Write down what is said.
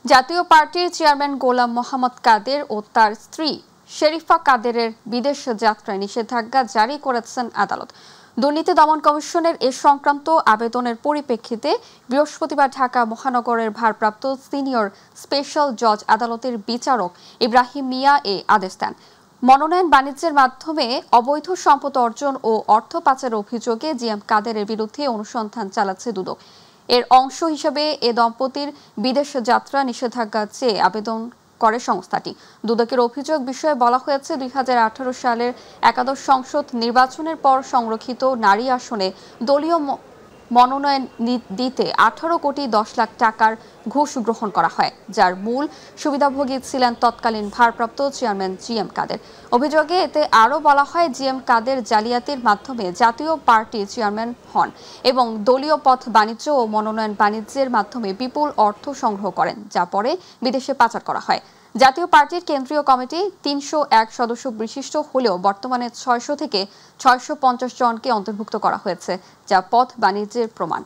জাতীয় পার্টির চেয়ারম্যান গোলাম মোহাম্মদ কাদের ও তার স্ত্রী শেরিফা কাদেরের বিদেশ যাত্রায় নিষেধাজ্ঞা জারি করেছেন আদালত। দুর্নীতি দমন কমিশনের এ সংক্রান্ত আবেদনের পরিপ্রেক্ষিতে বৃহস্পতিবার ঢাকা মহানগরের ভারপ্রাপ্ত সিনিয়র স্পেশাল জজ আদালতের বিচারক ইব্রাহিম মিয়া এ আদেশ দেন। মনোনয়ন বাণিজ্যের মাধ্যমে অবৈধ সম্পদ অর্জন ও অর্থ পাচারের অভিযোগে জিএম কাদেরের বিরুদ্ধে অনুসন্ধান চালাচ্ছে দুদক। এর অংশ হিসেবে এ দম্পতির বিদেশ যাত্রা নিষেধাজ্ঞা চেয়ে আবেদন করে সংস্থাটি। দুদকের অভিযোগ বিষয়ে বলা হয়েছে, 2018 সালের একাদশ সংসদ নির্বাচনের পর সংরক্ষিত নারী আসনে দলীয় মনোনয়ন দিতে 18 কোটি 10 লাখ টাকার ঘুষ গ্রহণ করা হয়, যার মূল সুবিধাভোগী ছিলেন তৎকালীন ভারপ্রাপ্ত চেয়ারম্যান জিএম কাদের। অভিযোগে এতে আরও বলা হয়, জিএম কাদের জালিয়াতির মাধ্যমে জাতীয় পার্টির চেয়ারম্যান হন এবং দলীয় পথ বাণিজ্য ও মনোনয়ন বাণিজ্যের মাধ্যমে বিপুল অর্থ সংগ্রহ করেন, যা পরে বিদেশে পাচার করা হয়। জাতীয় পার্টির কেন্দ্রীয় কমিটি 301 সদস্য বিশিষ্ট হলেও বর্তমানে 600 থেকে 650 জনকে অন্তর্ভুক্ত করা হয়েছে, যা পথ বাণিজ্যের প্রমাণ।